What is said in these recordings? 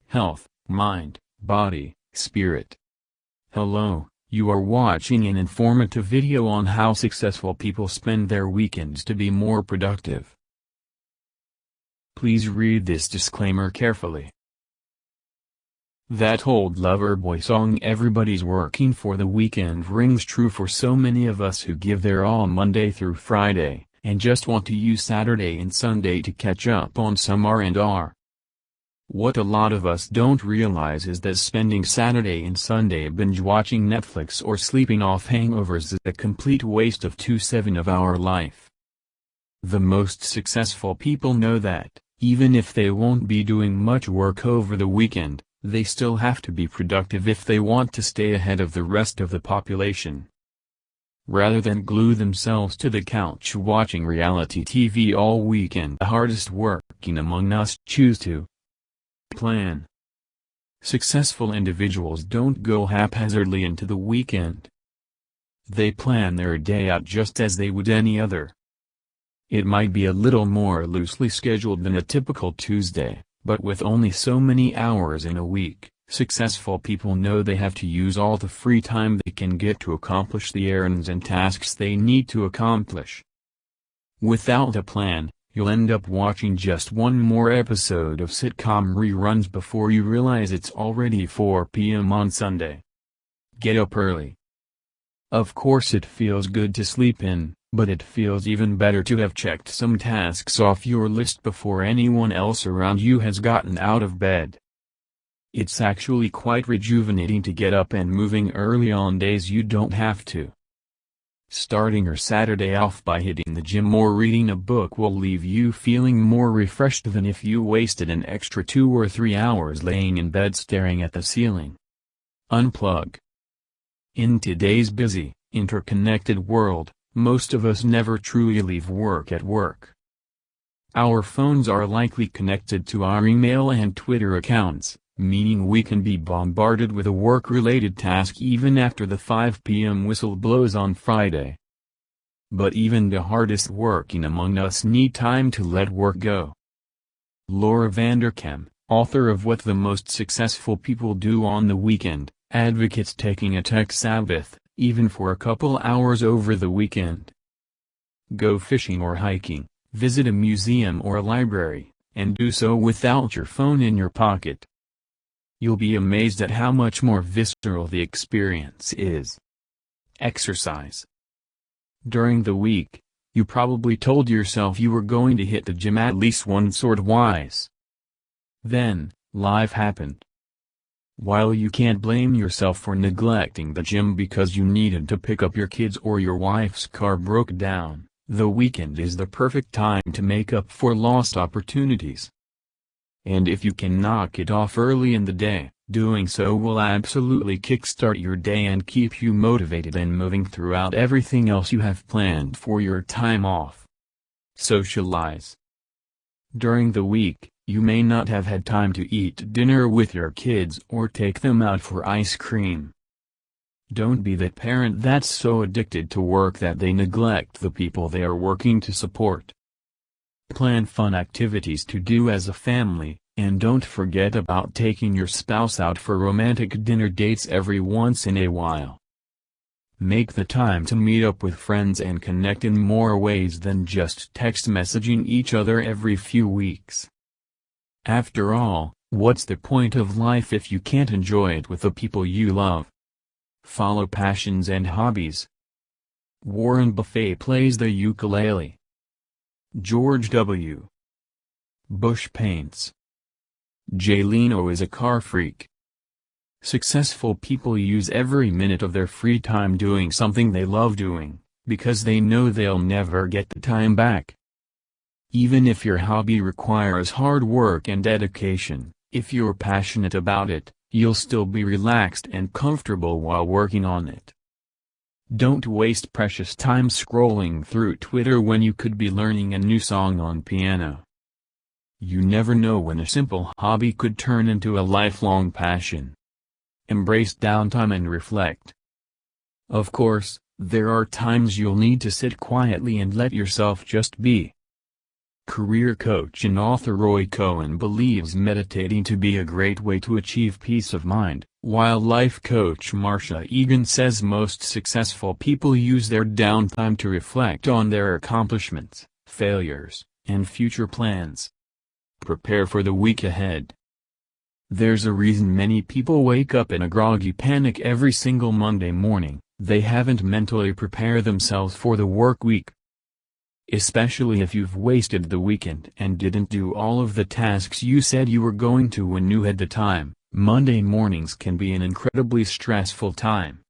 health, mind, body, spirit. Hello, you are watching an informative video on how successful people spend their weekends to be more productive. Please read this disclaimer carefully. That old Loverboy song "Everybody's Working for the Weekend" rings true for so many of us who give their all Monday through Friday, and just want to use Saturday and Sunday to catch up on some R&R. What a lot of us don't realize is that spending Saturday and Sunday binge-watching Netflix or sleeping off hangovers is a complete waste of 2/7 of our life. The most successful people know that, even if they won't be doing much work over the weekend, they still have to be productive if they want to stay ahead of the rest of the population. Rather than glue themselves to the couch watching reality TV all weekend, the hardest working among us choose to plan. Successful individuals don't go haphazardly into the weekend. They plan their day out just as they would any other. It might be a little more loosely scheduled than a typical Tuesday, but with only so many hours in a week, successful people know they have to use all the free time they can get to accomplish the errands and tasks they need to accomplish. Without a plan, you'll end up watching just one more episode of sitcom reruns before you realize it's already 4 p.m. on Sunday. Get up early. Of course it feels good to sleep in, but it feels even better to have checked some tasks off your list before anyone else around you has gotten out of bed. It's actually quite rejuvenating to get up and moving early on days you don't have to. Starting your Saturday off by hitting the gym or reading a book will leave you feeling more refreshed than if you wasted an extra 2 or 3 hours laying in bed staring at the ceiling. Unplug. In today's busy, interconnected world, most of us never truly leave work at work. Our phones are likely connected to our email and Twitter accounts, meaning we can be bombarded with a work-related task even after the 5 p.m. whistle blows on Friday. But even the hardest working among us need time to let work go. Laura Vanderkam, author of What the Most Successful People Do on the Weekend, advocates taking a tech Sabbath, even for a couple hours over the weekend. Go fishing or hiking, visit a museum or a library, and do so without your phone in your pocket. You'll be amazed at how much more visceral the experience is. Exercise. During the week, you probably told yourself you were going to hit the gym at least once or twice. Then, life happened. While you can't blame yourself for neglecting the gym because you needed to pick up your kids or your wife's car broke down, the weekend is the perfect time to make up for lost opportunities. And if you can knock it off early in the day, doing so will absolutely kickstart your day and keep you motivated and moving throughout everything else you have planned for your time off. Socialize. During the week, you may not have had time to eat dinner with your kids or take them out for ice cream. Don't be that parent that's so addicted to work that they neglect the people they are working to support. Plan fun activities to do as a family, and don't forget about taking your spouse out for romantic dinner dates every once in a while. Make the time to meet up with friends and connect in more ways than just text messaging each other every few weeks. After all, what's the point of life if you can't enjoy it with the people you love? Follow passions and hobbies. Warren Buffett plays the ukulele. George W. Bush paints. Jay Leno is a car freak. Successful people use every minute of their free time doing something they love doing, because they know they'll never get the time back. Even if your hobby requires hard work and dedication, if you're passionate about it, you'll still be relaxed and comfortable while working on it. Don't waste precious time scrolling through Twitter when you could be learning a new song on piano. You never know when a simple hobby could turn into a lifelong passion. Embrace downtime and reflect. Of course, there are times you'll need to sit quietly and let yourself just be. Career coach and author Roy Cohen believes meditating to be a great way to achieve peace of mind, while life coach Marsha Egan says most successful people use their downtime to reflect on their accomplishments, failures, and future plans. Prepare for the week ahead. There's a reason many people wake up in a groggy panic every single Monday morning. They haven't mentally prepared themselves for the work week. Especially if you've wasted the weekend and didn't do all of the tasks you said you were going to when you had the time. Monday mornings can be an incredibly stressful time.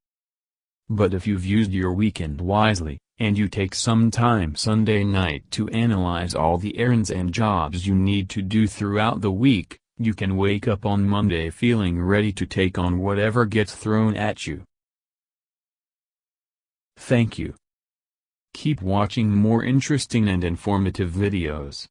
But if you've used your weekend wisely, and you take some time Sunday night to analyze all the errands and jobs you need to do throughout the week, you can wake up on Monday feeling ready to take on whatever gets thrown at you. Thank you. Keep watching more interesting and informative videos.